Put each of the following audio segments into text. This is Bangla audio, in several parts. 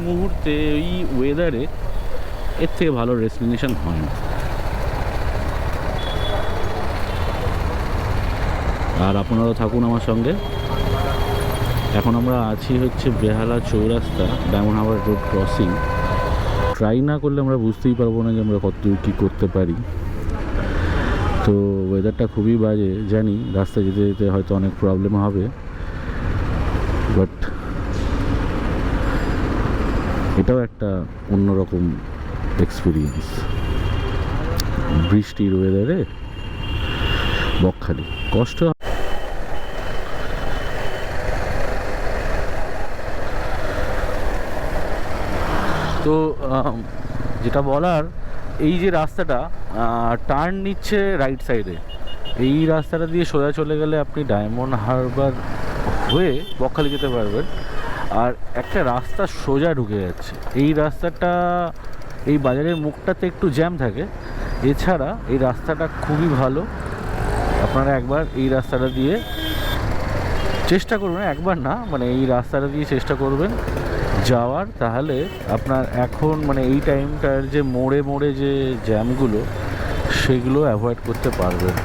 মুহূর্তে এই ওয়েদারে এর থেকে ভালো ডেস্টিনেশন হয় না। আর আপনারাও থাকুন আমার সঙ্গে। এখন আমরা আছি হচ্ছে বেহালা চৌরাস্তা, diamond Harbour road crossing. Try না করলে আমরা বুঝতেই পারবো না যে আমরা কতদূর কী করতে পারি। তো ওয়েদারটা খুবই বাজে জানি, রাস্তায় যেতে যেতে হয়তো অনেক প্রবলেম হবে, বাট এটাও একটা অন্যরকম এক্সপিরিয়েন্স। বৃষ্টির ওয়েদারে বকখালি কষ্ট। তো যেটা বলার, এই যে রাস্তাটা টার্ন নিচ্ছে রাইট সাইডে, এই রাস্তাটা দিয়ে সোজা চলে গেলে আপনি ডায়মন্ড হারবার হয়ে বকখালি যেতে পারবেন। আর একটা রাস্তা সোজা ঢুকে যাচ্ছে, এই রাস্তাটা এই বাজারের মুখটাতে একটু জ্যাম থাকে, এছাড়া এই রাস্তাটা খুবই ভালো। আপনারা একবার এই রাস্তাটা দিয়ে চেষ্টা করবেন, একবার না মানে এই রাস্তাটা দিয়ে চেষ্টা করবেন যাওয়ার, তাহলে আপনার এখন মানে এই টাইমটার যে মোড়ে মোড়ে যে জ্যামগুলো সেগুলো অ্যাভয়েড করতে পারবেন।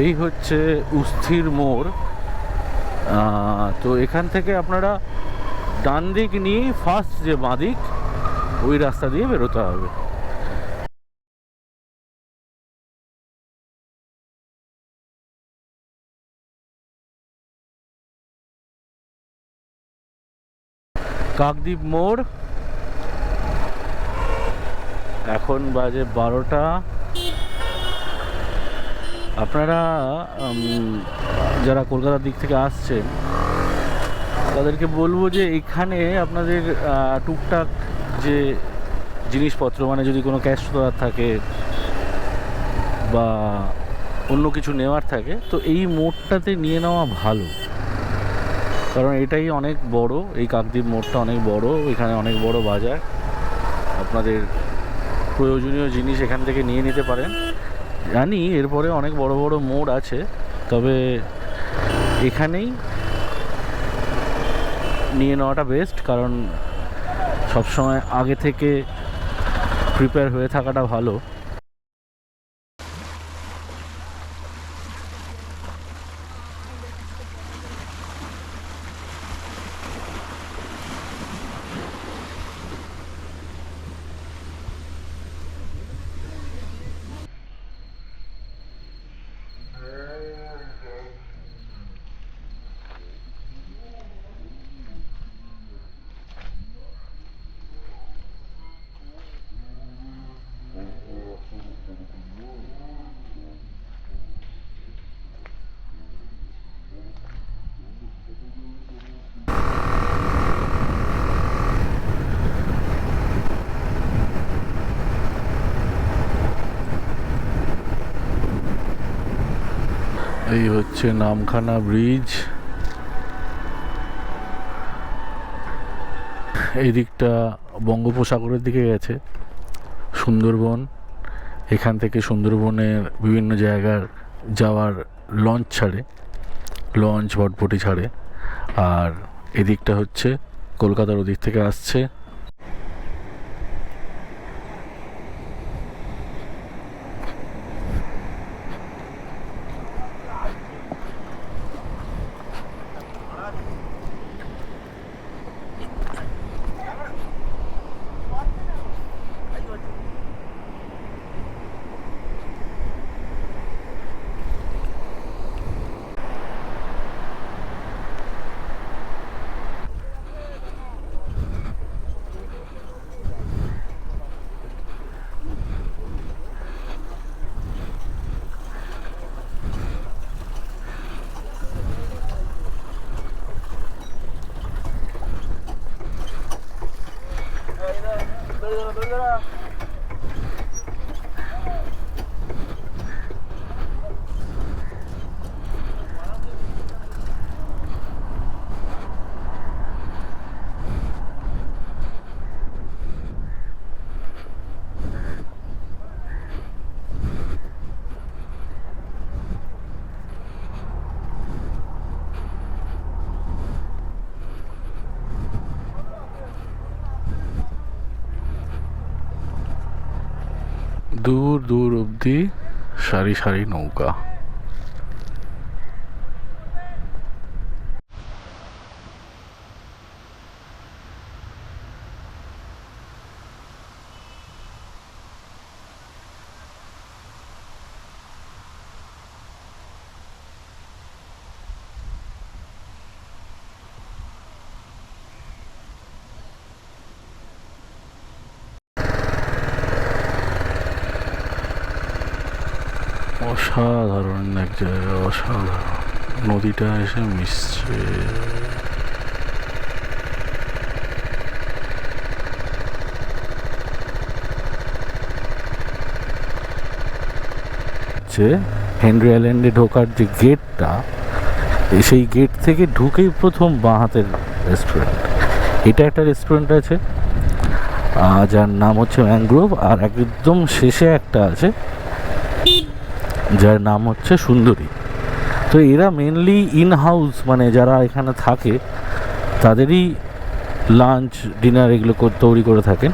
এই হচ্ছে উস্থির মোড়। তো এখান থেকে আপনারা ডান দিক নিয়ে ফার্স্ট যে বাঁ দিক ওই রাস্তা দিয়ে বেরোতে হবে। কাকদ্বীপ মোড়, এখন বাজে 12টা। আপনারা যারা কলকাতার দিক থেকে আসছেন তাদেরকে বলবো যে এখানে আপনাদের টুকটাক যে জিনিসপত্র, মানে যদি কোনো ক্যাশ দেওয়ার থাকে বা অন্য কিছু নেওয়ার থাকে, তো এই মোড়টাতে নিয়ে নেওয়া ভালো, কারণ এটাই অনেক বড়, এই কাকদ্বীপ মোড়টা অনেক বড়, এখানে অনেক বড় বাজার। আপনাদের প্রয়োজনীয় জিনিস এখান থেকে নিয়ে নিতে পারেন। জানি এরপরে অনেক বড় বড় মোড় আছে, তবে এখানেই নিয়ে নেওয়াটা বেস্ট, কারণ সবসময় আগে থেকে প্রিপেয়ার হয়ে থাকাটা ভালো। এই হচ্ছে নামখানা ব্রিজ। এই দিকটা বঙ্গোপসাগরের দিকে গেছে সুন্দরবন। এখান থেকে সুন্দরবনের বিভিন্ন জায়গার যাওয়ার লঞ্চ ছাড়ে, লঞ্চ বটবটি ছাড়ে। আর এদিকটা হচ্ছে কলকাতার ওদিক থেকে আসছে। দূর দূর অবধি সারি সারি নৌকা। অসাধারণ এক জায়গা, অসাধারণ। নদীটা এসে মিশছে। হেনরি আইল্যান্ডে ঢোকার যে গেটটা, সেই গেট থেকে ঢুকেই প্রথম বাঁ হাতের রেস্টুরেন্ট। এটা একটা রেস্টুরেন্ট আছে যার নাম হচ্ছে ম্যানগ্রোভ, আর একদম শেষে একটা আছে যার নাম হচ্ছে সুন্দরী। তো এরা মেনলি ইন হাউস, মানে যারা এখানে থাকে তাদেরই লাঞ্চ ডিনার এগুলো তৈরি করে থাকেন।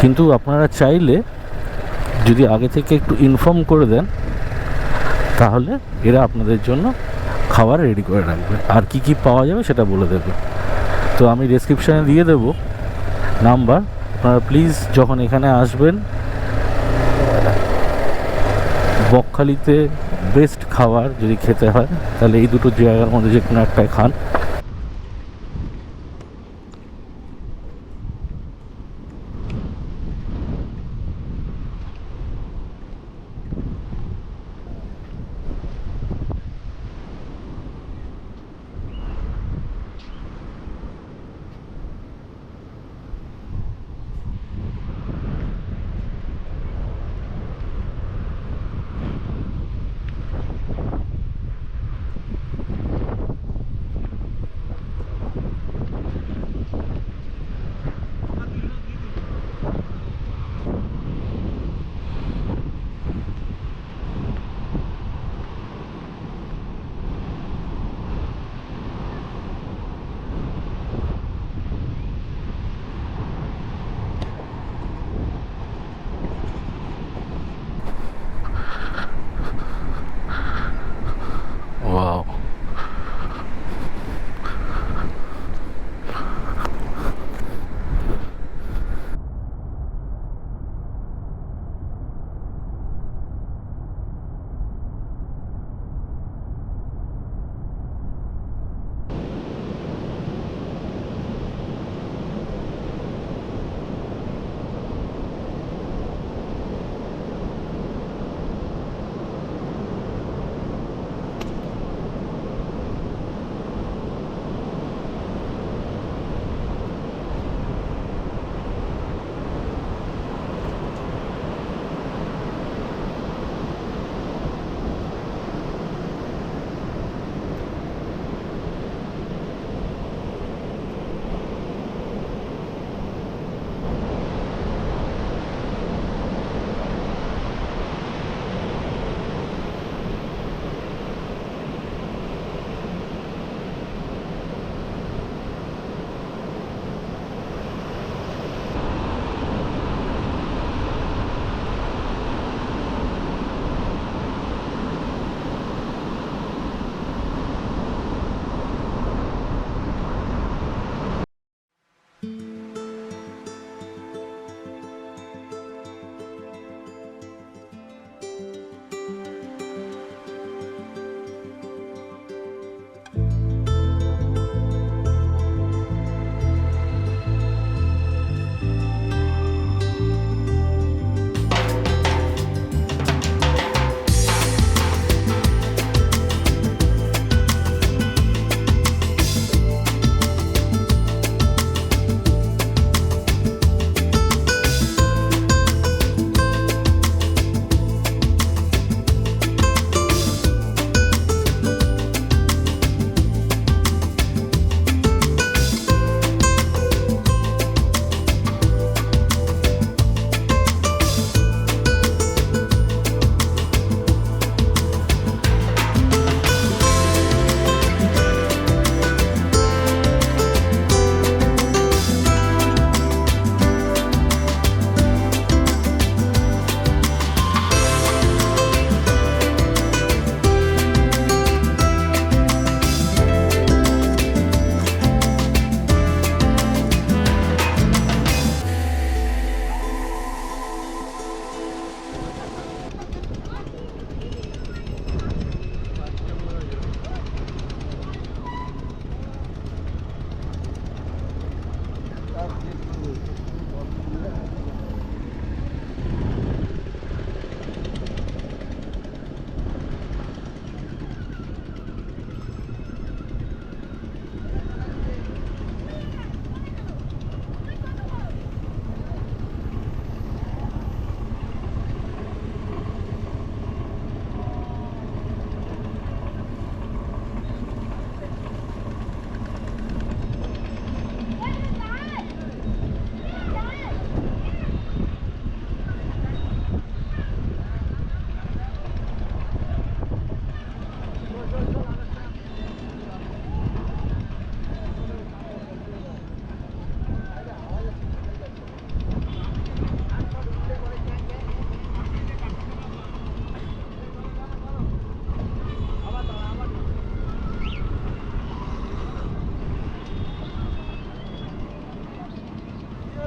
কিন্তু আপনারা চাইলে যদি আগে থেকে একটু ইনফর্ম করে দেন তাহলে এরা আপনাদের জন্য খাবার রেডি করে রাখবে, আর কি কি পাওয়া যাবে সেটা বলে দেবে। তো আমি ডেসক্রিপশানে দিয়ে দেবো নাম্বার, আপনারা প্লিজ যখন এখানে আসবেন, বকখালিতে বেস্ট খাবার যদি খেতে হয় তাহলে এই দুটো জায়গার মধ্যে যে কোনো একটাই খান।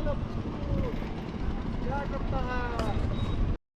क्या करता है